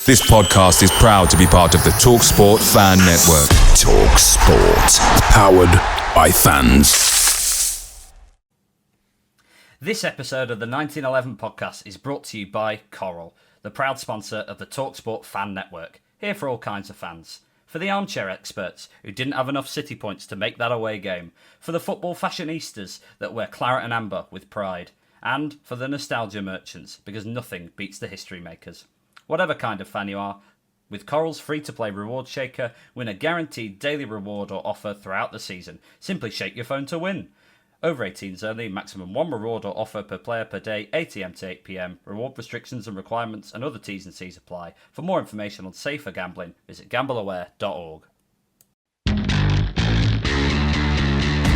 This podcast is proud to be part of the TalkSport Fan Network. TalkSport. Powered by fans. This episode of the 1911 podcast is brought to you by Coral, the proud sponsor of the TalkSport Fan Network. Here for all kinds of fans. For the armchair experts who didn't have enough City points to make that away game. For the football fashionistas that wear claret and amber with pride. And for the nostalgia merchants, because nothing beats the history makers. Whatever kind of fan you are, with Coral's free-to-play reward shaker, win a guaranteed daily reward or offer throughout the season. Simply shake your phone to win. Over 18s only, maximum one reward or offer per player per day, 8am to 8pm. Reward restrictions and requirements and other T's and C's apply. For more information on safer gambling, visit gambleaware.org.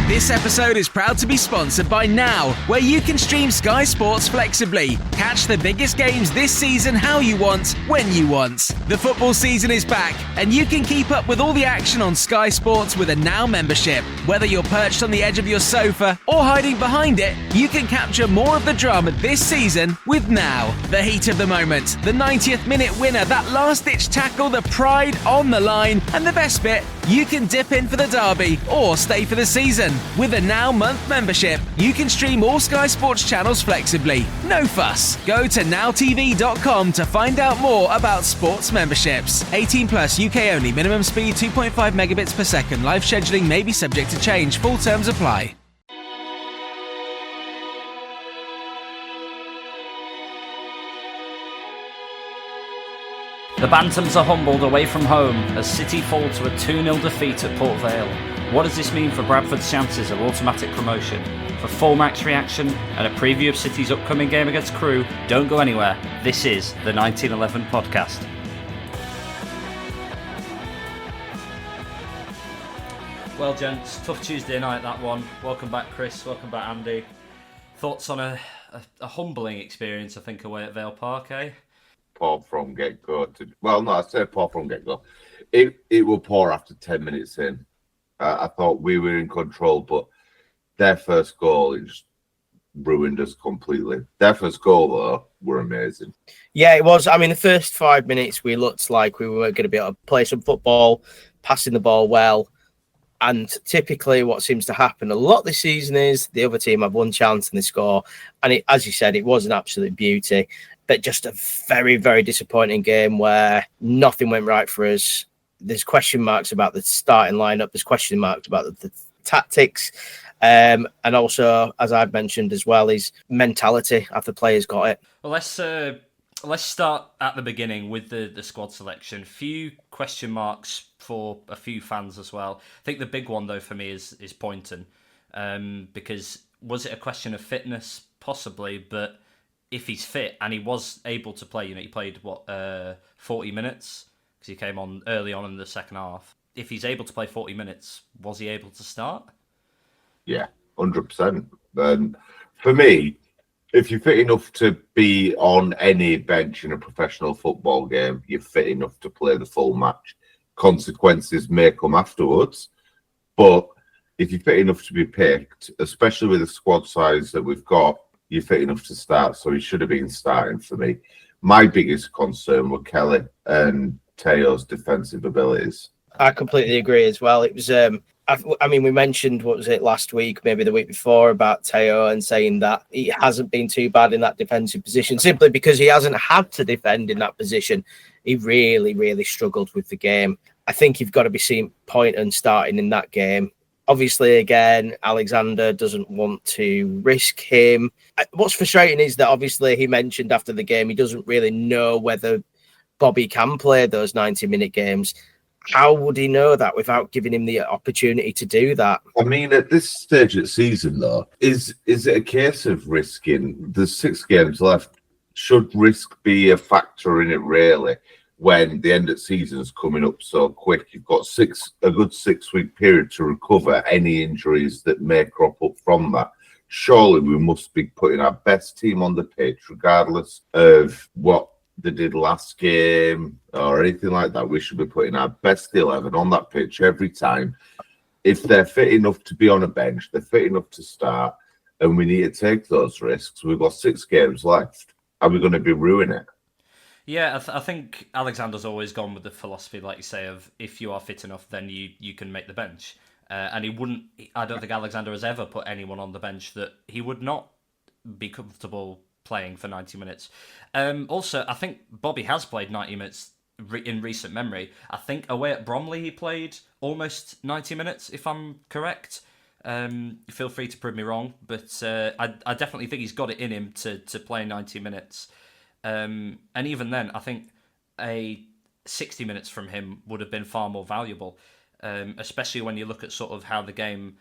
This episode is proud to be sponsored by Now, where you can stream Sky Sports flexibly. Catch the biggest games this season how you want, when you want. The football season is back, and you can keep up with all the action on Sky Sports with a Now membership. Whether you're perched on the edge of your sofa or hiding behind it, you can capture more of the drama this season with Now. The heat of the moment, the 90th minute winner, that last-ditch tackle, the pride on the line, and the best bit, you can dip in for the derby or stay for the season. With a Now month membership, you can stream all Sky Sports channels flexibly. No fuss. Go to nowtv.com to find out more about sports memberships. 18 plus, UK only. Minimum speed 2.5 megabits per second. Live scheduling may be subject to change. Full terms apply. The Bantams are humbled away from home as City fall to a 2-0 defeat at Port Vale. What does this mean for Bradford's chances of automatic promotion? For full match reaction and a preview of City's upcoming game against Crewe, don't go anywhere. This is the 1911 podcast. Well, gents, tough Tuesday night, that one. Welcome back, Chris. Welcome back, Andy. Thoughts on a humbling experience, I think, away at Vale Park, eh? Poor from get-go. I say poor from get-go. It will pour after 10 minutes in. I thought we were in control, but their first goal, it just ruined us completely. Their first goal, though, were amazing. Yeah, it was. I mean, the first 5 minutes, we looked like we were going to be able to play some football, passing the ball well. And typically what seems to happen a lot this season is the other team have one chance and they score. And as you said, it was an absolute beauty. But just a very, very disappointing game where nothing went right for us. There's question marks about the starting lineup. There's question marks about the tactics. And also, as I've mentioned as well, is mentality. Have the players got it? Well, let's start at the beginning with the squad selection. Few question marks for a few fans as well. I think the big one, though, for me is Poynton. Because was it a question of fitness? Possibly, but if he's fit and he was able to play, he played 40 minutes because he came on early on in the second half. If he's able to play 40 minutes, was he able to start? Yeah, 100%. For me, if you're fit enough to be on any bench in a professional football game, you're fit enough to play the full match. Consequences may come afterwards, but if you're fit enough to be picked, especially with the squad size that we've got, you're fit enough to start, so he should have been starting for me. My biggest concern were Kelly and Teo's defensive abilities. I completely agree as well. It was, I mean, we mentioned, what was it, last week, maybe the week before, about Teo and saying that he hasn't been too bad in that defensive position simply because he hasn't had to defend in that position. He really, really struggled with the game. I think you've got to be seeing Poynton starting in that game. Obviously, again, Alexander doesn't want to risk him. What's frustrating is that obviously he mentioned after the game he doesn't really know whether Bobby can play those 90-minute games. How would he know that without giving him the opportunity to do that? I mean, at this stage of the season, though, is it a case of risking? There's 6 games left. Should risk be a factor in it, really? When the end of the season is coming up so quick, you've got a good 6-week period to recover any injuries that may crop up from that. Surely we must be putting our best team on the pitch, regardless of what they did last game or anything like that. We should be putting our best 11 on that pitch every time. If they're fit enough to be on a bench, they're fit enough to start, and we need to take those risks. We've got 6 games left. Are we going to be ruining it? Yeah, I think Alexander's always gone with the philosophy, like you say, of if you are fit enough, then you can make the bench. And he wouldn't. I don't think Alexander has ever put anyone on the bench that he would not be comfortable playing for 90 minutes. Also, I think Bobby has played 90 minutes in recent memory. I think away at Bromley he played almost 90 minutes, if I'm correct. Feel free to prove me wrong, but I definitely think he's got it in him to play 90 minutes. And even then, I think a 60 minutes from him would have been far more valuable, especially when you look at sort of how the game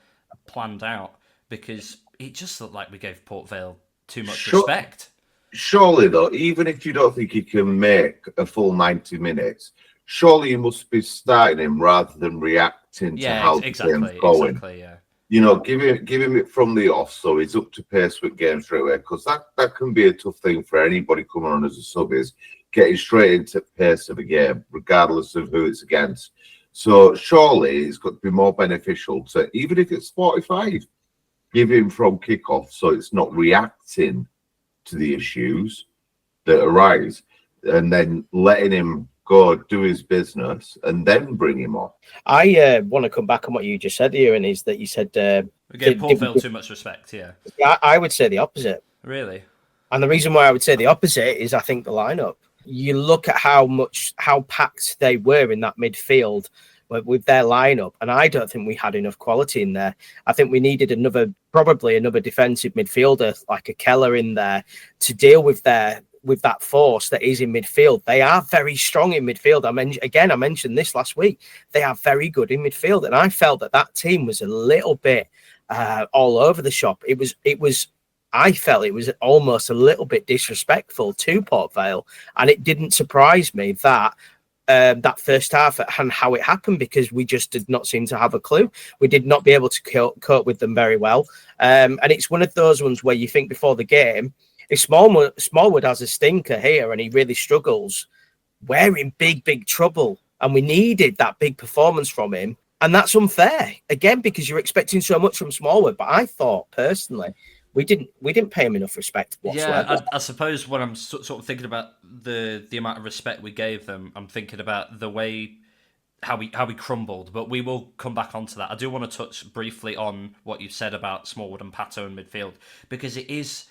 planned out, because it just looked like we gave Port Vale too much respect. Surely, though, even if you don't think he can make a full 90 minutes, surely you must be starting him rather than reacting to how the game's going. Exactly, yeah. You know, give him it from the off so he's up to pace with games straight away, because that can be a tough thing for anybody coming on as a sub, is getting straight into pace of a game, regardless of who it's against. So surely it's got to be more beneficial to, even if it's 45, give him from kickoff so it's not reacting to the issues that arise, and then letting him go do his business and then bring him on. I want to come back on what you just said, Ewan, is that you said we gave Port Vale too much respect. Yeah, I would say the opposite. Really? And the reason why I would say the opposite is I think the lineup. You look at how packed they were in that midfield with their lineup, and I don't think we had enough quality in there. I think we needed probably another defensive midfielder like a Keller in there to deal with that force that is in midfield. They are very strong in midfield. I mentioned this last week. They are very good in midfield, and I felt that team was a little bit all over the shop. I felt it was almost a little bit disrespectful to Port Vale, and it didn't surprise me that first half and how it happened, because we just did not seem to have a clue. We did not be able to cope with them very well, and it's one of those ones where you think before the game, if Smallwood has a stinker here and he really struggles, we're in big trouble, and we needed that big performance from him, and that's unfair again because you're expecting so much from Smallwood. But I thought personally, we didn't pay him enough respect whatsoever. Yeah, I suppose when I'm sort of thinking about the amount of respect we gave them, I'm thinking about the way how we crumbled. But we will come back onto that. I do want to touch briefly on what you said about Smallwood and Pato in midfield, because it's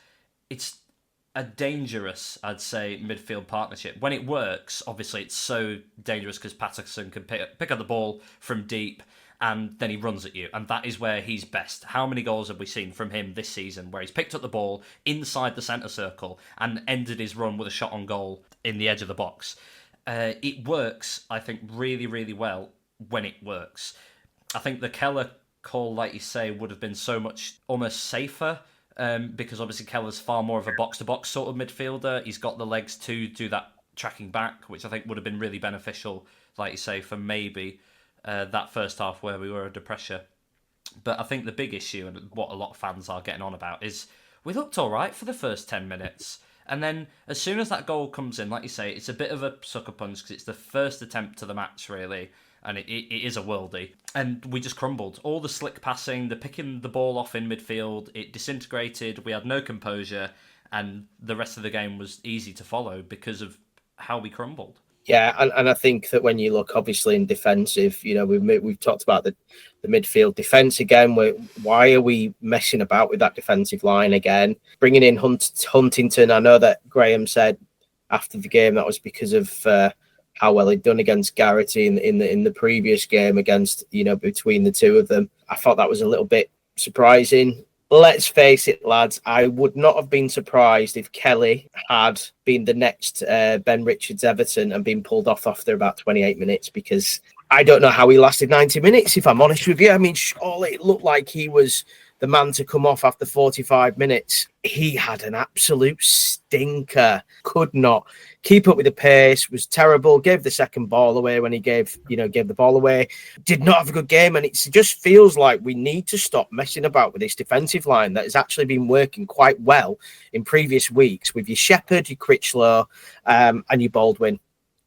a dangerous, I'd say, midfield partnership. When it works, obviously it's so dangerous because Patterson can pick up the ball from deep, and then he runs at you, and that is where he's best. How many goals have we seen from him this season where he's picked up the ball inside the centre circle and ended his run with a shot on goal in the edge of the box? It works, I think, really, really well when it works. I think the Keller call, like you say, would have been so much almost safer, because obviously Keller's far more of a box-to-box sort of midfielder. He's got the legs to do that tracking back, which I think would have been really beneficial, like you say, for maybe that first half where we were under pressure. But I think the big issue, and what a lot of fans are getting on about, is we looked all right for the first 10 minutes. And then as soon as that goal comes in, like you say, it's a bit of a sucker punch because it's the first attempt to the match, really. And it is a worldie. And we just crumbled. All the slick passing, the picking the ball off in midfield, it disintegrated. We had no composure. And the rest of the game was easy to follow because of how we crumbled. Yeah, and I think that when you look, obviously, in defensive, we've talked about the midfield defence again. Why are we messing about with that defensive line again? Bringing in Huntington, I know that Graham said after the game that was because of how well he'd done against Garrity in the previous game against, between the two of them. I thought that was a little bit surprising. Let's face it, lads, I would not have been surprised if Kelly had been the next Ben Richards Everton and been pulled off after about 28 minutes, because I don't know how he lasted 90 minutes, if I'm honest with you. I mean, surely it looked like he was the man to come off after 45 minutes. He had an absolute stinker. Could not keep up with the pace, was terrible, gave the second ball away when he gave the ball away. Did not have a good game, and it just feels like we need to stop messing about with this defensive line that has actually been working quite well in previous weeks with your Shepherd, your Critchlow, and your Baldwin.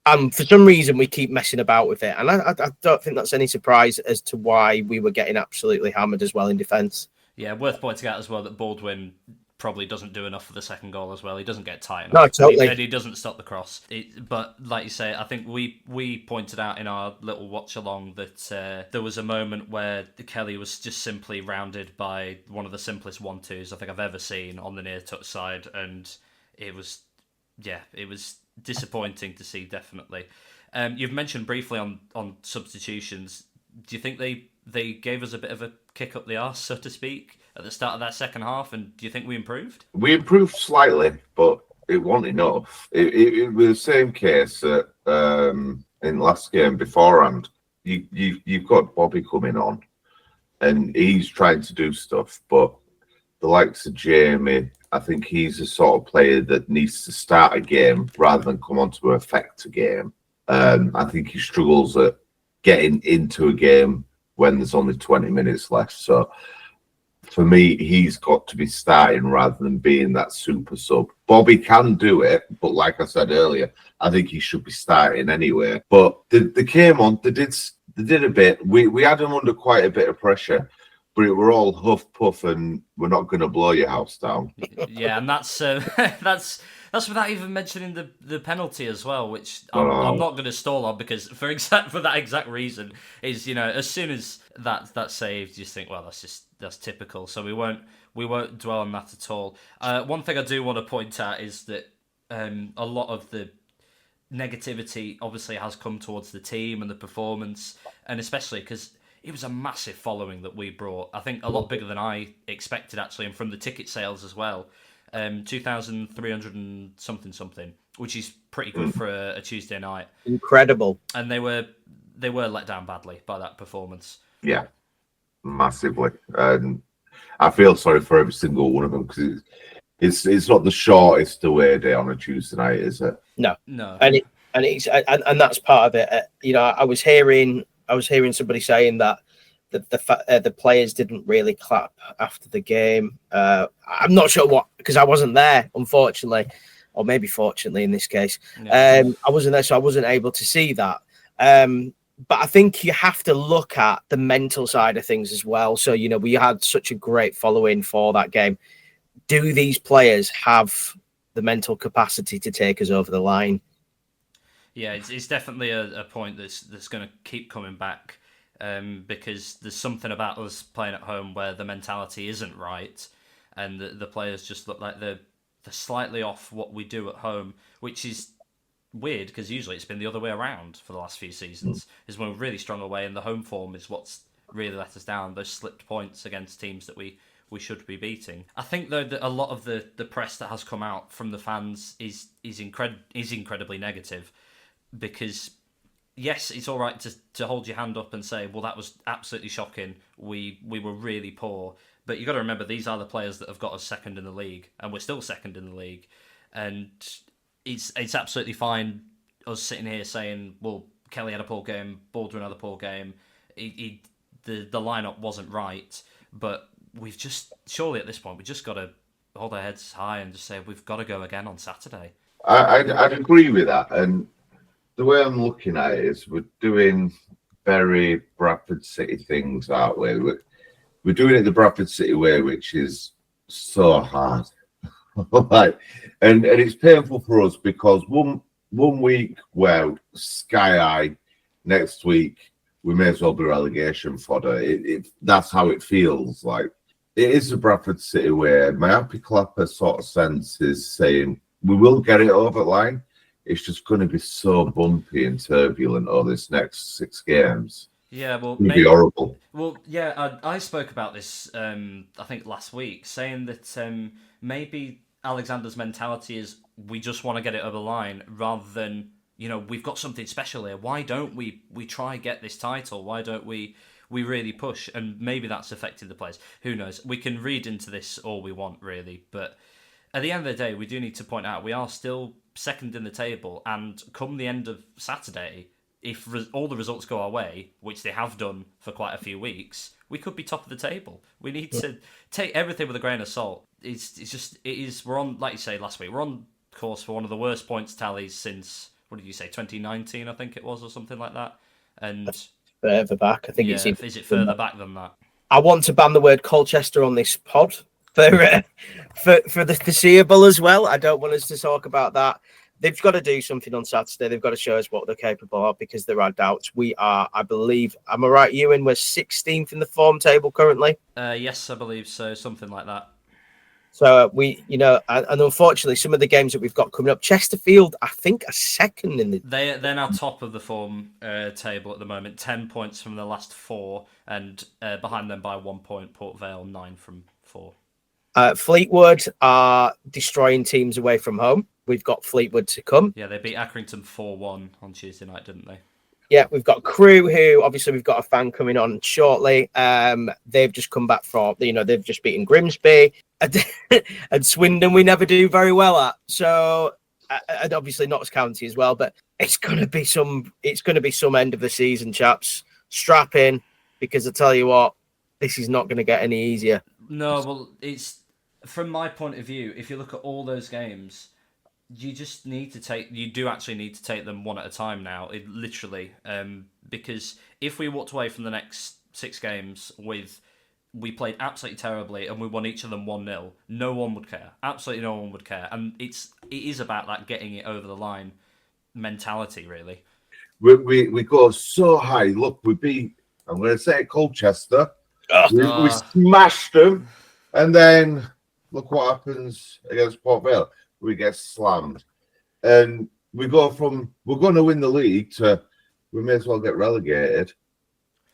And for some reason, we keep messing about with it. And I don't think that's any surprise as to why we were getting absolutely hammered as well in defence. Yeah, worth pointing out as well that Baldwin probably doesn't do enough for the second goal as well. He doesn't get tight enough. No, totally. And he doesn't stop the cross. But like you say, I think we pointed out in our little watch along that there was a moment where Kelly was just simply rounded by one of the simplest 1-2s I think I've ever seen on the near touch side, and it was disappointing to see, definitely. You've mentioned briefly on substitutions. Do you think they gave us a bit of a kick up the arse, so to speak, at the start of that second half, and do you think we improved? We improved slightly, but it wasn't enough. It was the same case that in last game beforehand. You've got Bobby coming on, and he's trying to do stuff, but the likes of Jamie, I think he's the sort of player that needs to start a game rather than come on to affect a game. I think he struggles at getting into a game when there's only 20 minutes left. So for me, he's got to be starting rather than being that super sub. Bobby can do it, but like I said earlier, I think he should be starting anyway. But they came on, they did a bit. We had them under quite a bit of pressure, but we're all huff puff and we're not going to blow your house down. Yeah, and that's without even mentioning the penalty as well, which I'm not going to stall on, because for that exact reason is, as soon as that's saved, you just think, well, that's typical. So we won't dwell on that at all. One thing I do want to point out is that a lot of the negativity obviously has come towards the team and the performance, and especially because it was a massive following that we brought. I think a lot bigger than I expected, actually, and from the ticket sales as well. 2,300 and something, which is pretty good for a Tuesday night. Incredible. And they were let down badly by that performance. Yeah, massively. And I feel sorry for every single one of them, because it's not the shortest away day on a Tuesday night, is it? No. And that's part of it. I was hearing somebody saying that the players didn't really clap after the game. I'm not sure what, because I wasn't there, unfortunately, or maybe fortunately in this case. I wasn't there, so I wasn't able to see that. But I think you have to look at the mental side of things as well. So, we had such a great following for that game. Do these players have the mental capacity to take us over the line? Yeah, it's definitely a point that's going to keep coming back. Because there's something about us playing at home where the mentality isn't right, and the players just look like they're slightly off what we do at home, which is weird, because usually it's been the other way around for the last few seasons. Is when we're really strong away, and the home form is what's really let us down. Those slipped points against teams that we should be beating. I think, though, that a lot of the press that has come out from the fans is incredibly negative, because yes, it's all right to hold your hand up and say, well, that was absolutely shocking. We were really poor. But you've got to remember, these are the players that have got us second in the league, and we're still second in the league. And it's absolutely fine us sitting here saying, well, Kelly had a poor game, Baldwin had a poor game. The lineup wasn't right. But we've just, surely at this point, we've just got to hold our heads high and just say, we've got to go again on Saturday. I'd agree with that. And the way I'm looking at it is we're doing very Bradford City things, aren't we? We're doing it the Bradford City way, which is so hard. and it's painful for us, because one week we're sky high, next week we may as well be relegation fodder. That's how it feels like. It is the Bradford City way. My happy clapper sort of sense is saying we will get it over the line. It's just going to be so bumpy and turbulent over this next 6 games. Yeah, well, it'll be horrible. Well, yeah, I spoke about this, I think last week, saying that maybe Alexander's mentality is we just want to get it over the line, rather than, we've got something special here. Why don't we try get this title? Why don't we really push? And maybe that's affected the players. Who knows? We can read into this all we want, really, but at the end of the day, we do need to point out we are still second in the table, and come the end of Saturday, if all the results go our way, which they have done for quite a few weeks, we could be top of the table. We need to take everything with a grain of salt. We're on, like you say last week, we're on course for one of the worst points tallies since, what did you say, 2019, I think it was, or something like that. And that's further back, I think. Is it further back than that? I want to ban the word Colchester on this pod. for the foreseeable as well. I don't want us to talk about that. They've got to do something on Saturday. They've got to show us what they're capable of, because there are doubts. We are, I believe, am I right, Ewan? We're 16th in the form table currently. Yes, I believe so. Something like that. So and unfortunately, some of the games that we've got coming up, Chesterfield, I think, are second in the. They're now top of the form table at the moment. 10 points from the last 4, and behind them by 1 point, Port Vale 9 from 4. Fleetwood are destroying teams away from home. We've got Fleetwood to come. Yeah, they beat Accrington 4-1 on Tuesday night, didn't they? Yeah, we've got Crewe, who obviously we've got a fan coming on shortly. They've just come back from, they've just beaten Grimsby and Swindon. We never do very well at. So, and obviously Notts County as well. But it's going to be some end of the season, chaps. Strap in, because I tell you what, this is not going to get any easier. No, well, it's from my point of view. If you look at all those games, you do actually need to take them one at a time now, because if we walked away from the next 6 games with we played absolutely terribly and we won each of them 1-0, no one would care. Absolutely no one would care. And it is about that getting it over the line mentality, really. We go so high. Look, we beat, I'm going to say it, Colchester. We smashed them. And then look what happens against Port Vale. We get slammed, and we go from we're going to win the league to we may as well get relegated.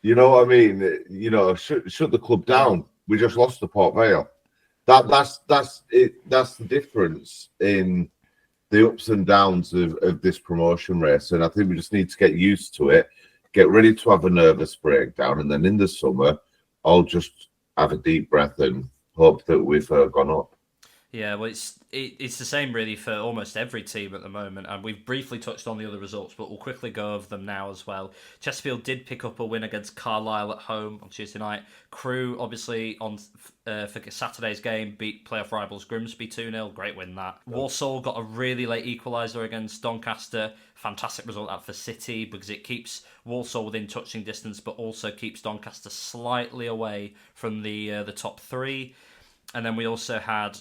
You know what I mean? Shut the club down. We just lost to Port Vale. That's it. That's the difference in the ups and downs of this promotion race. And I think we just need to get used to it, get ready to have a nervous breakdown, and then in the summer, I'll just have a deep breath and hope that we've gone up. Yeah, well, it's the same really for almost every team at the moment, and we've briefly touched on the other results, but we'll quickly go over them now as well. Chesterfield did pick up a win against Carlisle at home on Tuesday night. Crewe, obviously, for Saturday's game, beat playoff rivals Grimsby 2-0. Great win, that. Walsall got a really late equaliser against Doncaster. Fantastic result that for City, because it keeps Walsall within touching distance, but also keeps Doncaster slightly away from the top 3. And then we also had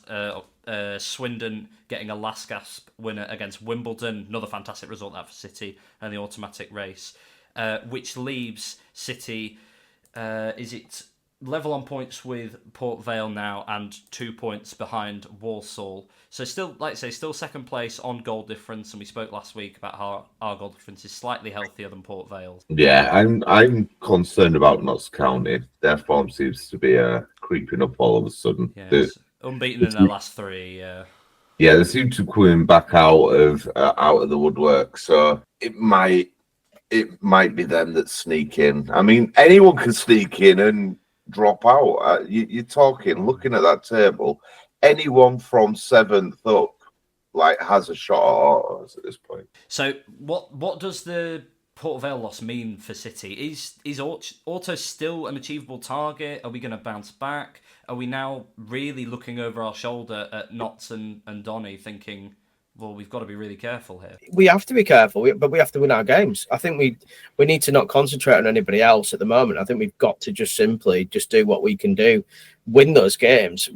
Swindon getting a last gasp winner against Wimbledon. Another fantastic result that for City and the automatic race, which leaves City, level on points with Port Vale now and 2 points behind Walsall. So still, like I say, still second place on goal difference. And we spoke last week about how our goal difference is slightly healthier than Port Vale's. Yeah, I'm concerned about Notts County. Their form seems to be creeping up all of a sudden. Yeah, unbeaten in their last 3. Yeah, they seem to be coming back out of the woodwork. So it might be them that sneak in. I mean, anyone can sneak in and drop out. You're talking, looking at that table, anyone from 7th up has a shot at autos at this point. So what does the Port Vale loss mean for City? Is auto still an achievable target? Are we going to bounce back? Are we now really looking over our shoulder at Notts and Donny thinking, well, we've got to be really careful here? We have to be careful, but we have to win our games. I think we need to not concentrate on anybody else at the moment. I think we've got to just simply do what we can do, win those games.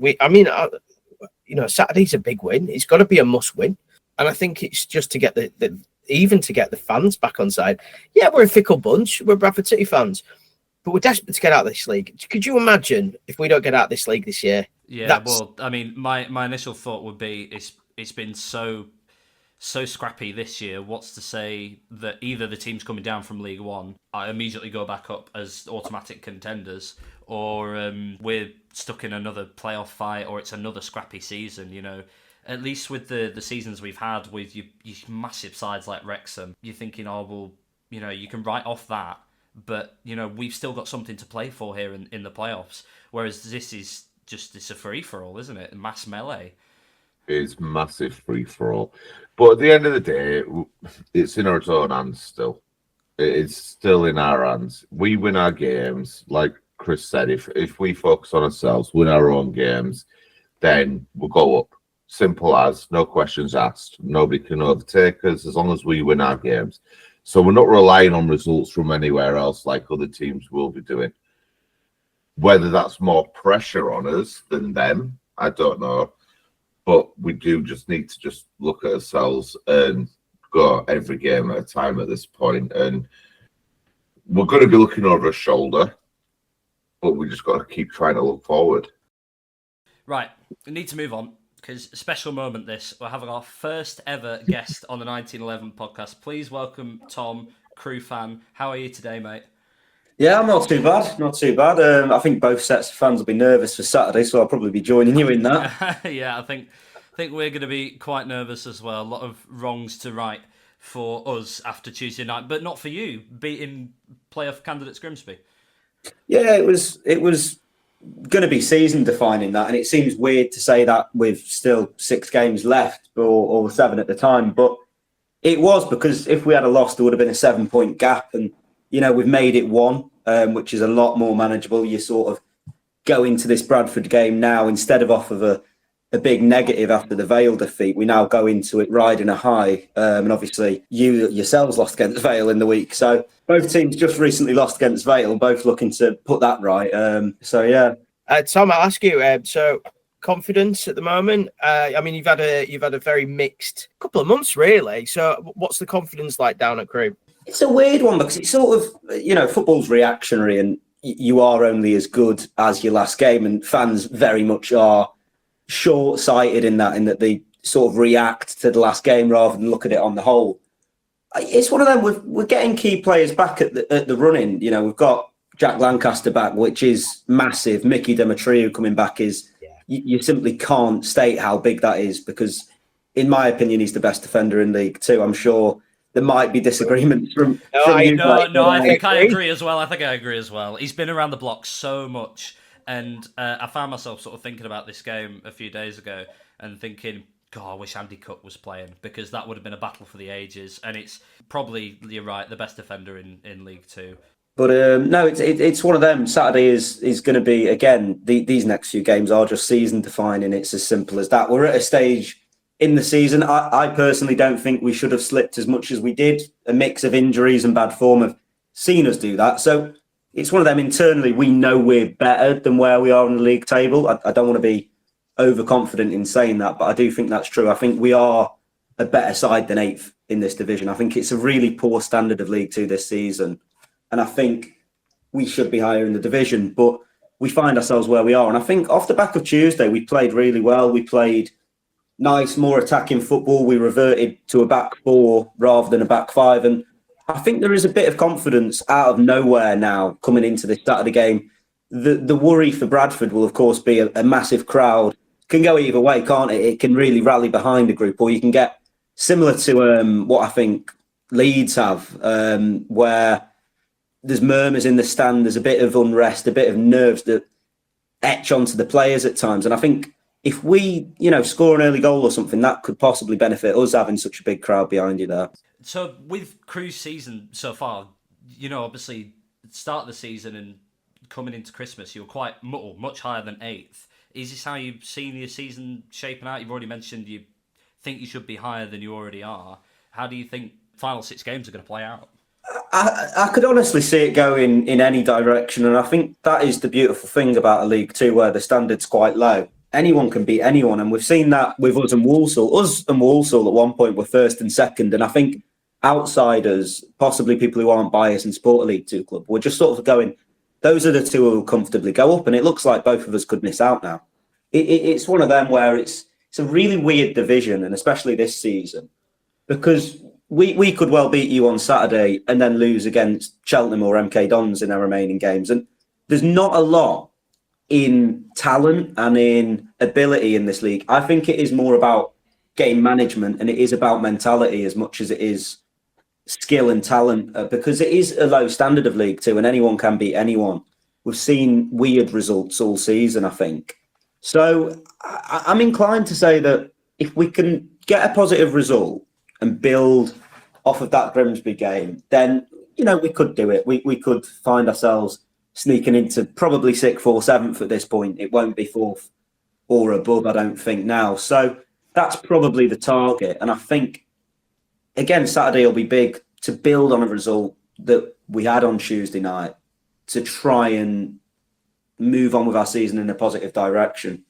Saturday's a big win. It's got to be a must win, and I think it's just to get the fans back on side. Yeah, we're a fickle bunch. We're Bradford City fans, but we're desperate to get out of this league. Could you imagine if we don't get out of this league this year? Yeah, well, I mean, my initial thought would be it's been so scrappy this year. What's to say that either the teams coming down from League One immediately go back up as automatic contenders, or we're stuck in another playoff fight, or it's another scrappy season, At least with the seasons we've had with your massive sides like Wrexham, you're thinking, you can write off that, but, we've still got something to play for here in the playoffs, whereas it's a free-for-all, isn't it? A mass melee. It's massive free-for-all. But at the end of the day, it's in our own hands still. It's still in our hands. We win our games, like Chris said, if we focus on ourselves, win our own games, then we'll go up. Simple as, no questions asked. Nobody can overtake us as long as we win our games. So we're not relying on results from anywhere else like other teams will be doing. Whether that's more pressure on us than them, I don't know. But we do just need to just look at ourselves and go every game at a time at this point. And we're going to be looking over our shoulder, but we just got to keep trying to look forward. Right, we need to move on because a special moment this. We're having our first ever guest on the 1911 podcast. Please welcome Tom, Crewe fan. How are you today, mate? Yeah, I'm not too bad. Not too bad. I think both sets of fans will be nervous for Saturday, so I'll probably be joining you in that. Yeah, I think we're going to be quite nervous as well. A lot of wrongs to right for us after Tuesday night, but not for you, beating playoff candidates Grimsby. Yeah, it was going to be season defining that, and it seems weird to say that with still 6 games left or 7 at the time, but it was, because if we had a loss, there would have been a 7-point gap, and we've made it 1, which is a lot more manageable. You sort of go into this Bradford game now, instead of off of a big negative after the Vale defeat, we now go into it riding a high. And obviously, you yourselves lost against Vale in the week. So both teams just recently lost against Vale, both looking to put that right. Yeah. Tom, I'll ask you, so confidence at the moment? You've had a very mixed couple of months, really. So what's the confidence like down at Crewe? It's a weird one because it's sort of, football's reactionary and you are only as good as your last game, and fans very much are short-sighted in that they sort of react to the last game rather than look at it on the whole. It's one of them, we're getting key players back at the run-in. We've got Jack Lancaster back, which is massive. Mickey Demetriou coming back is, you simply can't state how big that is, because in my opinion, he's the best defender in League Two. I'm sure there might be disagreements from you. I think I agree as well. He's been around the block so much, and I found myself sort of thinking about this game a few days ago and thinking, God, I wish Andy Cook was playing, because that would have been a battle for the ages. And it's probably, you're right, the best defender in League Two. But no, it's one of them. Saturday is going to be, again, these next few games are just season defining. It's as simple as that. We're at a stage in the season, I personally don't think we should have slipped as much as we did. A mix of injuries and bad form have seen us do that. So it's one of them. Internally, we know we're better than where we are on the league table. I don't want to be overconfident in saying that, but I do think that's true. I think we are a better side than 8th in this division. I think it's a really poor standard of League Two this season, and I think we should be higher in the division, but we find ourselves where we are. And I think off the back of Tuesday, we played really well. We played nice, more attacking football. We reverted to a back 4 rather than a back 5. And I think there is a bit of confidence out of nowhere now coming into this Saturday game. The worry for Bradford will, of course, be a massive crowd. Can go either way, can't it? It can really rally behind a group, or you can get similar to what I think Leeds have, where there's murmurs in the stand, there's a bit of unrest, a bit of nerves that etch onto the players at times. And I think if we, score an early goal or something, that could possibly benefit us having such a big crowd behind you there. So with Crewe's season so far, obviously, start of the season and coming into Christmas, you were quite much higher than 8th. Is this how you've seen your season shaping out? You've already mentioned you think you should be higher than you already are. How do you think final 6 games are going to play out? I could honestly see it going in any direction, and I think that is the beautiful thing about a League Two, where the standard's quite low. Anyone can beat anyone, and we've seen that with us and Walsall. Us and Walsall at one point were 1st and 2nd, and I think outsiders, possibly people who aren't biased and support a League Two club, we're just sort of going, those are the two who will comfortably go up, and it looks like both of us could miss out now. It's one of them where it's a really weird division, and especially this season, because we could well beat you on Saturday and then lose against Cheltenham or MK Dons in our remaining games, and there's not a lot in talent and in ability in this league. I think it is more about game management, and it is about mentality as much as it is skill and talent, because it is a low standard of League Two and anyone can beat anyone. We've seen weird results all season, I think. So I'm inclined to say that if we can get a positive result and build off of that Grimsby game, then, we could do it. We could find ourselves sneaking into probably 6th or 7th at this point. It won't be 4th or above, I don't think now. So that's probably the target. And I think, again, Saturday will be big to build on a result that we had on Tuesday night to try and move on with our season in a positive direction.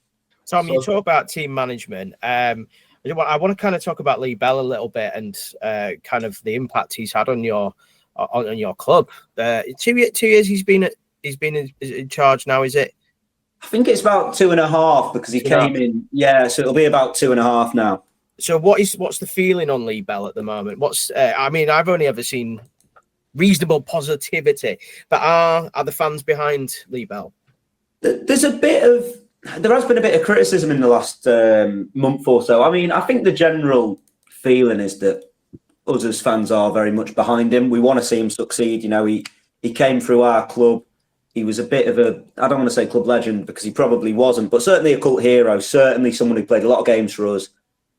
Tom, you talk about team management. I want to kind of talk about Lee Bell a little bit and kind of the impact he's had on your club. 2 years he's been in charge now, is it? I think it's about 2.5 because he came in. Yeah, so it'll be about 2.5 now. So what's the feeling on Lee Bell at the moment? I've only ever seen reasonable positivity, but are the fans behind Lee Bell? There has been a bit of criticism in the last month or so. I mean, I think the general feeling is that us as fans are very much behind him. We want to see him succeed. You know, he came through our club. He was a bit of I don't want to say club legend because he probably wasn't, but certainly a cult hero, certainly someone who played a lot of games for us,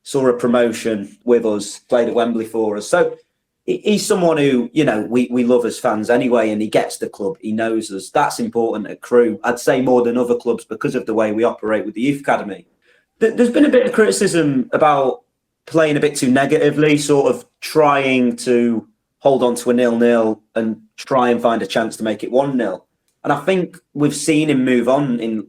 saw a promotion with us, played at Wembley for us. So he's someone who, you know, we love as fans anyway, and he gets the club. He knows us. That's important at Crewe. I'd say more than other clubs because of the way we operate with the youth academy. There's been a bit of criticism about playing a bit too negatively, sort of trying to hold on to a 0-0 and try and find a chance to make it 1-0. And I think we've seen him move on in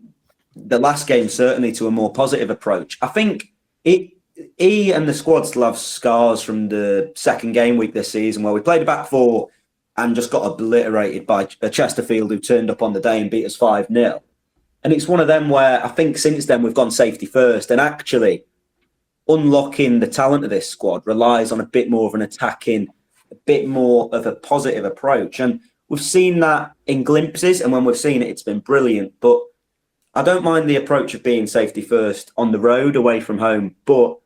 the last game, certainly to a more positive approach. I think he and the squad still have scars from the second game week this season where we played a back four and just got obliterated by a Chesterfield who turned up on the day and beat us 5-0. And it's one of them where I think since then we've gone safety first, and actually unlocking the talent of this squad relies on a bit more of an attacking, a bit more of a positive approach. And we've seen that in glimpses, and when we've seen it, it's been brilliant. But I don't mind the approach of being safety first on the road, away from home, but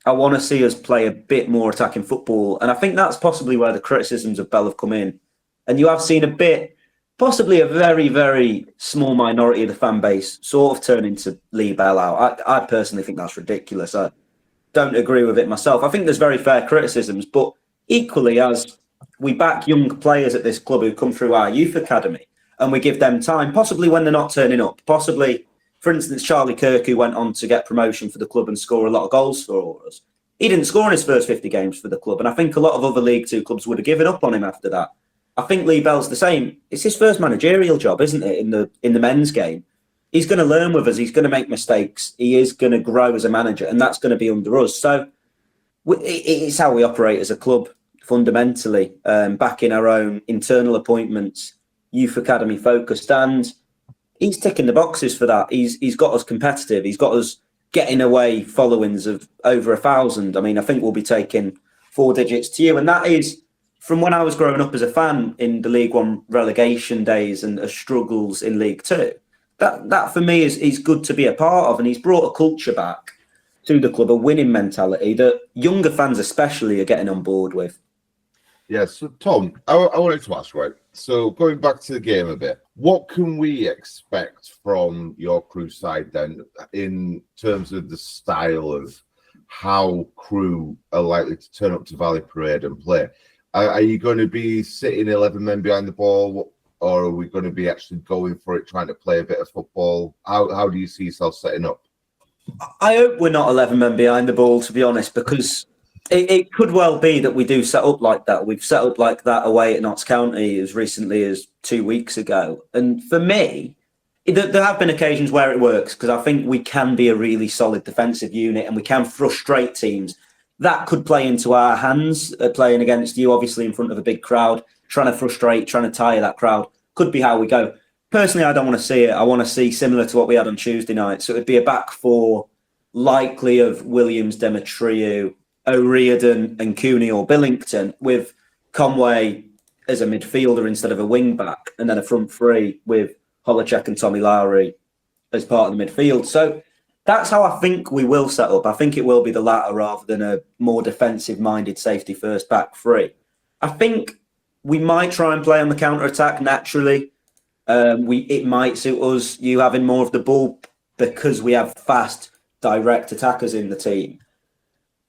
I want to see us play a bit more attacking football. And I think that's possibly where the criticisms of Bell have come in. And you have seen a bit, possibly a very, very small minority of the fan base sort of turn into Lee Bell out. I personally think that's ridiculous. I don't agree with it myself. I think there's very fair criticisms, but equally as we back young players at this club who come through our youth academy and we give them time, possibly when they're not turning up, possibly, for instance, Charlie Kirk, who went on to get promotion for the club and score a lot of goals for us. He didn't score in his first 50 games for the club, and I think a lot of other League Two clubs would have given up on him after that. I think Lee Bell's the same. It's his first managerial job, isn't it, in the men's game? He's going to learn with us. He's going to make mistakes. He is going to grow as a manager, and that's going to be under us. So it's how we operate as a club, fundamentally, backing our own internal appointments, youth academy focused, and he's ticking the boxes for that. He's got us competitive. He's got us getting away followings of over 1,000. I mean, I think we'll be taking 4 digits to you, and that is from when I was growing up as a fan in the League One relegation days and struggles in League Two. That for me is good to be a part of, and he's brought a culture back to the club, a winning mentality that younger fans especially are getting on board with. Yeah, so Tom, I wanted to ask, right? So going back to the game a bit, what can we expect from your Crewe side then in terms of the style of how Crewe are likely to turn up to Valley Parade and play? Are you going to be sitting 11 men behind the ball, or are we going to be actually going for it, trying to play a bit of football? How do you see yourself setting up? I hope we're not 11 men behind the ball, to be honest, because it could well be that we do set up like that. We've set up like that away at Notts County as recently as 2 weeks ago. And for me, there have been occasions where it works because I think we can be a really solid defensive unit and we can frustrate teams. That could play into our hands, playing against you, obviously, in front of a big crowd, trying to frustrate, trying to tire that crowd. Could be how we go. Personally, I don't want to see it. I want to see similar to what we had on Tuesday night. So it'd be a back four, likely of Williams, Demetriou, O'Riordan and Cooney or Billington, with Conway as a midfielder instead of a wing back, and then a front three with Holacek and Tommy Lowry as part of the midfield. So that's how I think we will set up. I think it will be the latter rather than a more defensive-minded safety first back three. I think we might try and play on the counter-attack naturally. It might suit us, you having more of the ball because we have fast, direct attackers in the team.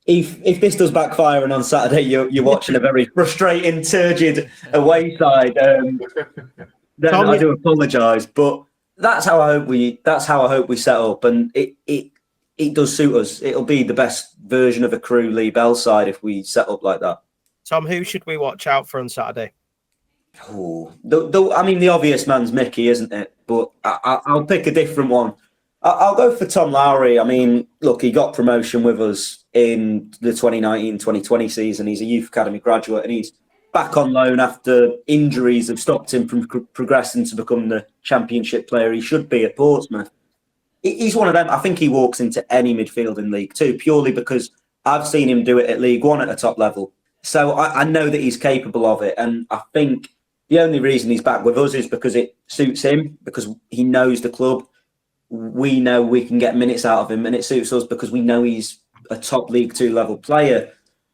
If this does backfire and on Saturday you're watching a very frustrating, turgid away side, then I do apologise. But that's how I hope we set up, and it does suit us. It'll be the best version of a Crewe Lee Bell side if we set up like that. Tom, who should we watch out for on Saturday? Oh, the obvious man's Mickey, isn't it? But I'll pick a different one. I'll go for Tom Lowry. I mean, look, he got promotion with us in the 2019-2020 season. He's a youth academy graduate and he's back on loan after injuries have stopped him from progressing to become the championship player he should be at Portsmouth. He's one of them. I think he walks into any midfield in League Two purely because I've seen him do it at League One at a top level. So I know that he's capable of it. And I think the only reason he's back with us is because it suits him, because he knows the club. We know we can get minutes out of him, and it suits us because we know he's a top League Two level player.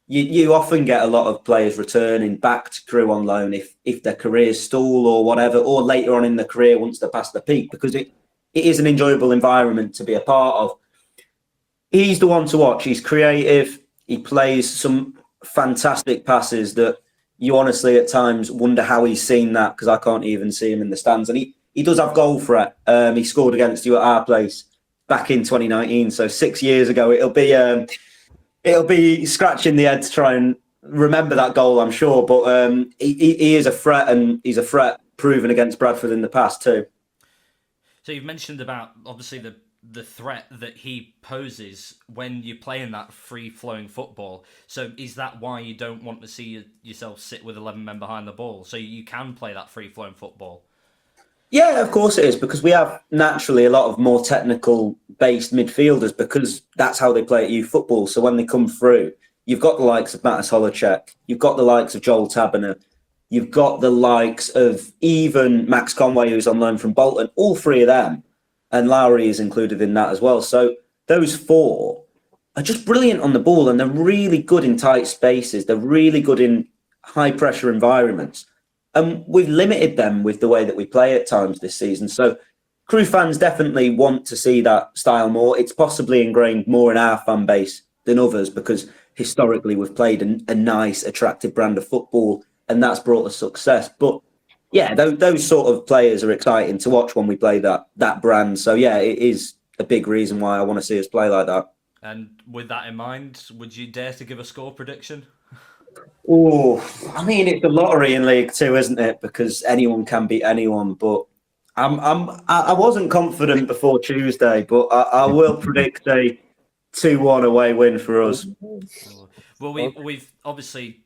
You often get a lot of players returning back to Crewe on loan if their careers stall or whatever, or later on in their career once they're past the peak, because it is an enjoyable environment to be a part of. He's the one to watch. He's creative. He plays some fantastic passes that you honestly at times wonder how he's seen that, because I can't even see him in the stands. And he does have goal threat. He scored against you at our place back in 2019, so 6 years ago. It'll be scratching the head to try and remember that goal, I'm sure. But he is a threat, and he's a threat proven against Bradford in the past too. So you've mentioned about, obviously, the threat that he poses when you're playing that free-flowing football. So is that why you don't want to see yourself sit with 11 men behind the ball, so you can play that free-flowing football? Yeah, of course it is, because we have naturally a lot of more technical-based midfielders, because that's how they play at youth football. So when they come through, you've got the likes of Mattis Holacek, you've got the likes of Joel Taberner, you've got the likes of even Max Conway, who's on loan from Bolton, all three of them. And Lowry is included in that as well. So those four are just brilliant on the ball, and they're really good in tight spaces. They're really good in high-pressure environments. And we've limited them with the way that we play at times this season. So Crewe fans definitely want to see that style more. It's possibly ingrained more in our fan base than others, because historically we've played a nice, attractive brand of football, and that's brought us success. But yeah, those sort of players are exciting to watch when we play that brand. So yeah, it is a big reason why I want to see us play like that. And with that in mind, would you dare to give a score prediction? Oh, I mean, it's a lottery in League Two, isn't it? Because anyone can beat anyone. But I wasn't confident before Tuesday, but I will predict a 2-1 away win for us. Well, we've obviously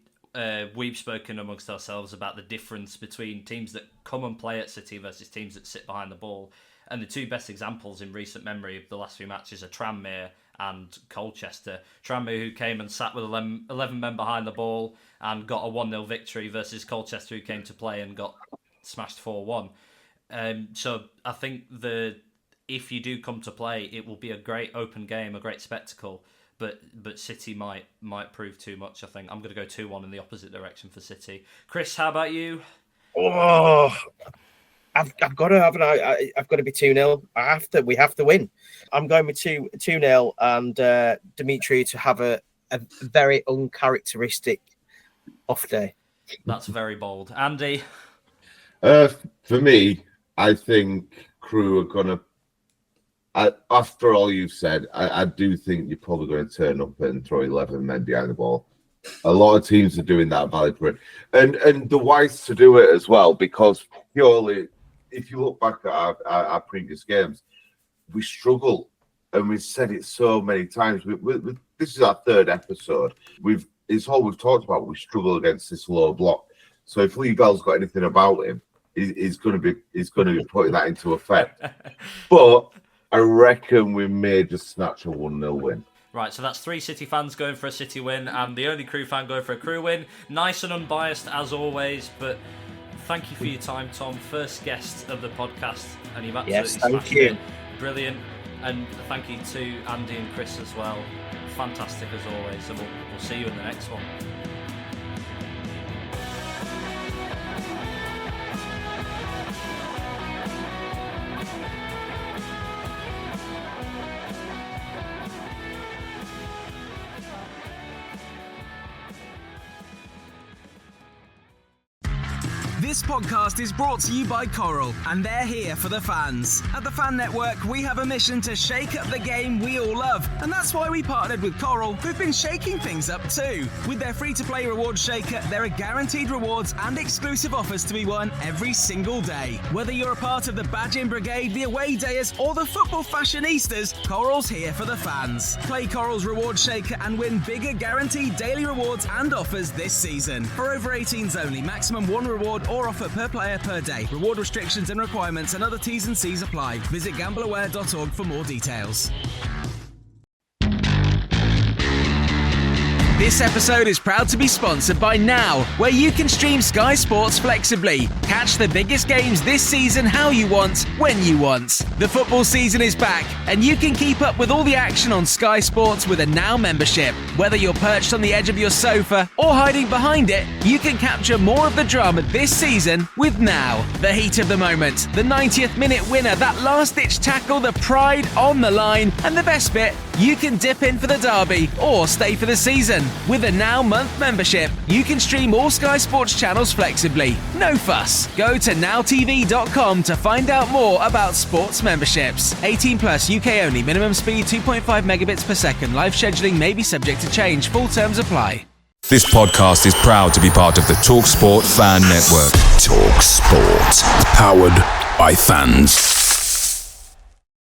we've spoken amongst ourselves about the difference between teams that come and play at City versus teams that sit behind the ball. And the two best examples in recent memory of the last few matches are Tranmere and Colchester. Tranmere, who came and sat with 11 men behind the ball and got a 1-0 victory, versus Colchester, who came to play and got smashed 4-1. So I think if you do come to play, it will be a great open game, a great spectacle. But City might prove too much, I think. I'm going to go 2-1 in the opposite direction for City. Chris, how about you? Oh, I've got to have I've got to be 2-0. We have to win. I'm going with 2-0 and Dimitri to have a very uncharacteristic off day. That's very bold. Andy? For me, I think Crewe are going to, after all you've said, I do think you're probably going to turn up and throw 11 men behind the ball. A lot of teams are doing that at Valley Parade. And the wise to do it as well, because purely, if you look back at our previous games, we struggle. And we've said it so many times. This is our third episode. It's all we've talked about. We struggle against this low block. So if Lee Bell's got anything about him, he's going to be putting that into effect. But I reckon we may just snatch a 1-0 win. Right, so that's 3 City fans going for a City win and the only Crewe fan going for a Crewe win. Nice and unbiased as always, but thank you for your time, Tom. First guest of the podcast, and you've absolutely smashed it. Brilliant. And thank you to Andy and Chris as well. Fantastic as always, and we'll see you in the next one. This podcast is brought to you by Coral, and they're here for the fans. At the Fan Network, we have a mission to shake up the game we all love, and that's why we partnered with Coral, who've been shaking things up too. With their free-to-play reward shaker, there are guaranteed rewards and exclusive offers to be won every single day. Whether you're a part of the Badging Brigade, the Away Dayers, or the Football Fashionistas, Coral's here for the fans. Play Coral's reward shaker and win bigger guaranteed daily rewards and offers this season. For over 18s only, maximum one reward or offer per player per day. Reward restrictions and requirements and other T's and C's apply. Visit gambleaware.org for more details. This episode is proud to be sponsored by Now, where you can stream Sky Sports flexibly. Catch the biggest games this season how you want, when you want. The football season is back, and you can keep up with all the action on Sky Sports with a Now membership. Whether you're perched on the edge of your sofa or hiding behind it, you can capture more of the drama this season with Now. The heat of the moment, the 90th minute winner, that last-ditch tackle, the pride on the line, and the best bit, you can dip in for the derby or stay for the season. With a Now month membership, you can stream all Sky Sports channels flexibly. No fuss. Go to nowtv.com to find out more about sports memberships. 18 plus, UK only. Minimum speed 2.5 megabits per second. Live scheduling may be subject to change. Full terms apply. This podcast is proud to be part of the TalkSport Fan Network. Talk Sport. Powered by fans.